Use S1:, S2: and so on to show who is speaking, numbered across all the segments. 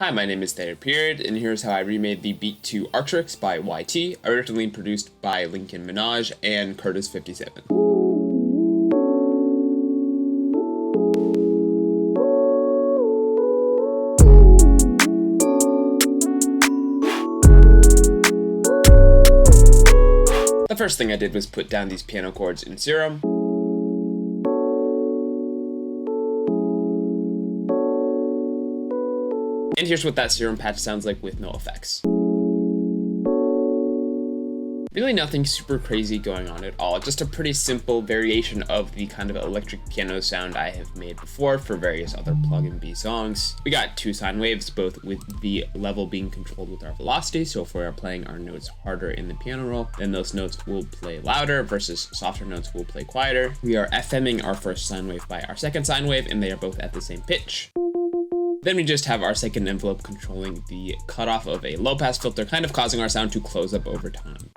S1: Hi, my name is Period, and here's how I remade the beat to Arcturix by YT, originally produced by Lincoln Minaj and Curtiz57. The first thing I did was put down these piano chords in Serum. And here's what that Serum patch sounds like with no effects. Really nothing super crazy going on at all, just a pretty simple variation of the kind of electric piano sound I have made before for various other plug-and-be songs. We got two sine waves, both with the level being controlled with our velocity, so if we are playing our notes harder in the piano roll, then those notes will play louder versus softer notes will play quieter. We are FMing our first sine wave by our second sine wave, and they are both at the same pitch. Then we just have our second envelope controlling the cutoff of a low-pass filter, kind of causing our sound to close up over time.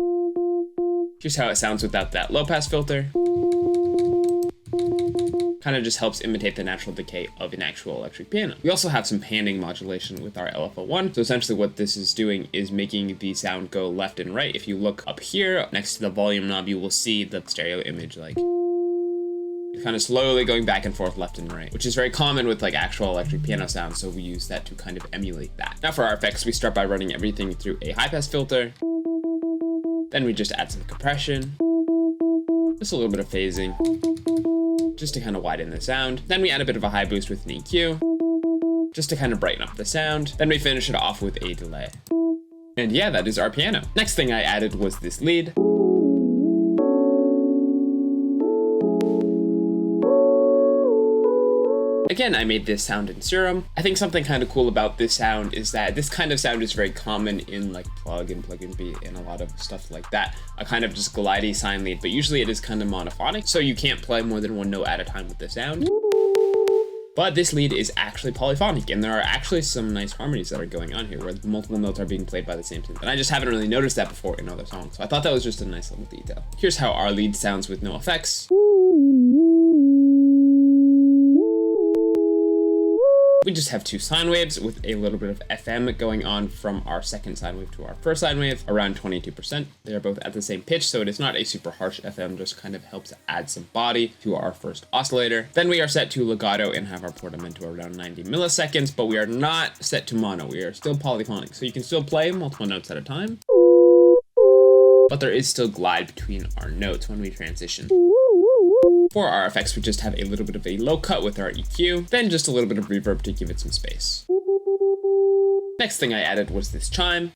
S1: Here's how it sounds without that low-pass filter. Kind of just helps imitate the natural decay of an actual electric piano. We also have some panning modulation with our LFO1. So essentially what this is doing is making the sound go left and right. If you look up here next to the volume knob, you will see the stereo image like kind of slowly going back and forth left and right, which is very common with like actual electric piano sounds, so we use that to kind of emulate that. Now for our effects, we start by running everything through a high pass filter. Then we just add some compression, just a little bit of phasing, just to kind of widen the sound. Then we add a bit of a high boost with an EQ, just to kind of brighten up the sound. Then we finish it off with a delay. And yeah, that is our piano. Next thing I added was this lead. Again, I made this sound in Serum. I think something kind of cool about this sound is that this kind of sound is very common in like plug-and-be and a lot of stuff like that. A kind of just glidey sine lead, but usually it is kind of monophonic, so you can't play more than one note at a time with the sound. But this lead is actually polyphonic, and there are actually some nice harmonies that are going on here where multiple notes are being played by the same synth. And I just haven't really noticed that before in other songs, so I thought that was just a nice little detail. Here's how our lead sounds with no effects. We just have two sine waves with a little bit of FM going on from our second sine wave to our first sine wave, around 22%. They are both at the same pitch, so it is not a super harsh FM, just kind of helps add some body to our first oscillator. Then we are set to legato and have our portamento around 90 milliseconds, but we are not set to mono. We are still polyphonic, so you can still play multiple notes at a time, but there is still glide between our notes when we transition. For our effects, we just have a little bit of a low cut with our EQ, then just a little bit of reverb to give it some space. Next thing I added was this chime.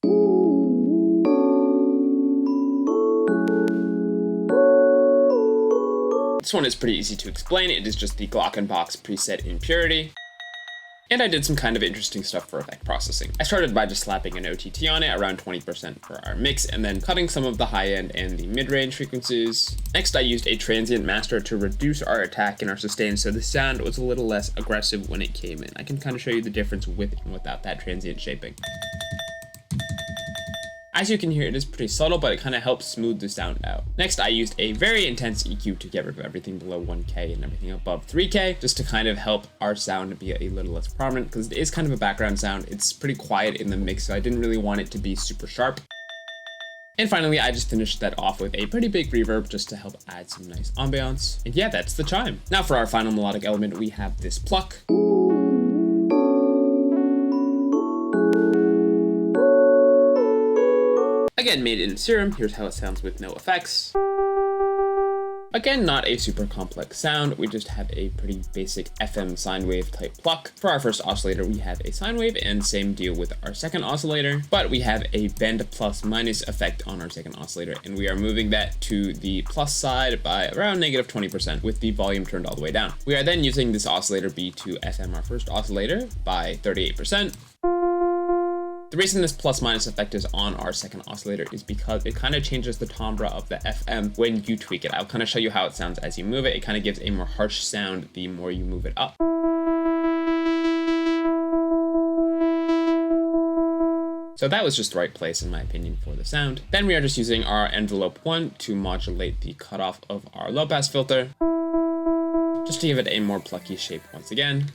S1: This one is pretty easy to explain. It is just the Glockenbox preset in Purity. And I did some kind of interesting stuff for effect processing. I started by just slapping an OTT on it, around 20% for our mix, and then cutting some of the high end and the mid-range frequencies. Next, I used a transient master to reduce our attack and our sustain, so the sound was a little less aggressive when it came in. I can kind of show you the difference with and without that transient shaping. As you can hear, it is pretty subtle, but it kind of helps smooth the sound out. Next, I used a very intense EQ to get rid of everything below 1K and everything above 3K, just to kind of help our sound be a little less prominent, because it is kind of a background sound. It's pretty quiet in the mix, so I didn't really want it to be super sharp. And finally, I just finished that off with a pretty big reverb just to help add some nice ambiance. And yeah, that's the chime. Now for our final melodic element, we have this pluck. Again, made in Serum. Here's how it sounds with no effects. Again, not a super complex sound. We just have a pretty basic FM sine wave type pluck. For our first oscillator, we have a sine wave, and same deal with our second oscillator, but we have a bend plus minus effect on our second oscillator, and we are moving that to the plus side by around negative 20% with the volume turned all the way down. We are then using this oscillator B to FM our first oscillator by 38%. The reason this plus minus effect is on our second oscillator is because it kind of changes the timbre of the FM when you tweak it. I'll kind of show you how it sounds as you move it. It kind of gives a more harsh sound the more you move it up. So that was just the right place in my opinion for the sound. Then we are just using our envelope 1 to modulate the cutoff of our low pass filter, just to give it a more plucky shape once again.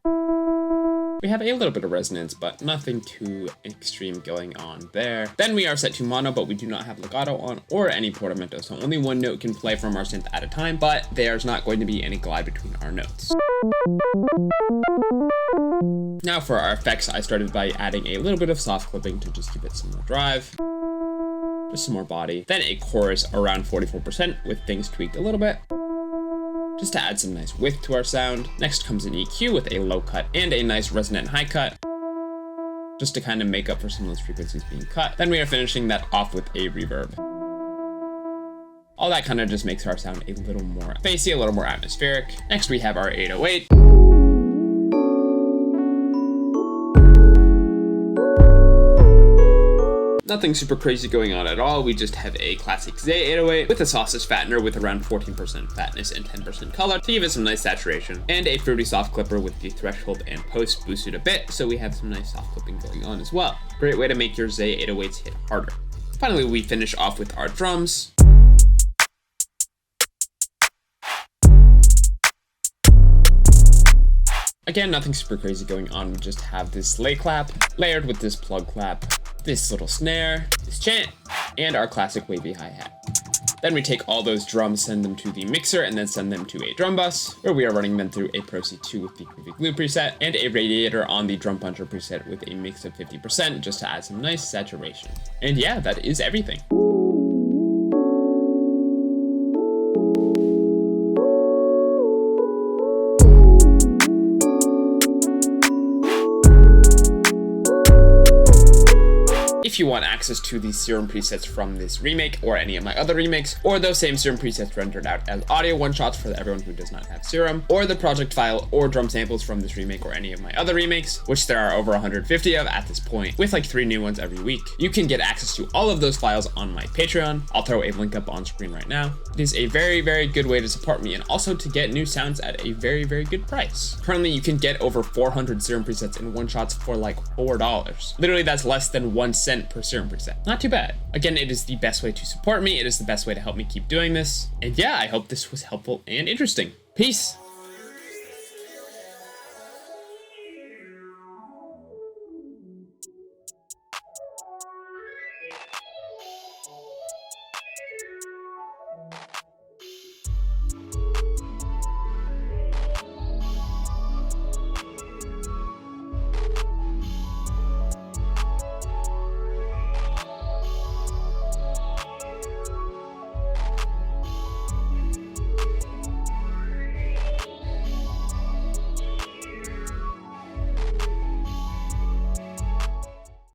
S1: We have a little bit of resonance, but nothing too extreme going on there. Then we are set to mono, but we do not have legato on or any portamento, so only one note can play from our synth at a time, but there's not going to be any glide between our notes. Now for our effects, I started by adding a little bit of soft clipping to just give it some more drive. Just some more body. Then a chorus around 44% with things tweaked a little bit, just to add some nice width to our sound. Next comes an EQ with a low cut and a nice resonant high cut, just to kind of make up for some of those frequencies being cut. Then we are finishing that off with a reverb. All that kind of just makes our sound a little more bassy, a little more atmospheric. Next we have our 808. Nothing super crazy going on at all. We just have a classic Z808 with a sausage fattener with around 14% fatness and 10% color to give it some nice saturation, and a fruity soft clipper with the threshold and post boosted a bit, so we have some nice soft clipping going on as well. Great way to make your Z808s hit harder. Finally, we finish off with our drums. Again, nothing super crazy going on. We just have this sleigh clap layered with this plug clap, this little snare, this chant, and our classic wavy hi-hat. Then we take all those drums, send them to the mixer, and then send them to a drum bus, where we are running them through a Pro C2 with the Groovy Glue preset, and a radiator on the drum puncher preset with a mix of 50%, just to add some nice saturation. And yeah, that is everything. If you want access to the Serum presets from this remake or any of my other remakes, or those same Serum presets rendered out as audio one-shots for everyone who does not have Serum, or the project file or drum samples from this remake or any of my other remakes, which there are over 150 of at this point, with like 3 new ones every week, you can get access to all of those files on my Patreon. I'll throw a link up on screen right now. It is a very, very good way to support me and also to get new sounds at a very, very good price. Currently, you can get over 400 Serum presets in one-shots for like $4. Literally, that's less than 1 cent per Serum preset. Not too bad. Again, it is the best way to support me. It is the best way to help me keep doing this. And yeah, I hope this was helpful and interesting. Peace.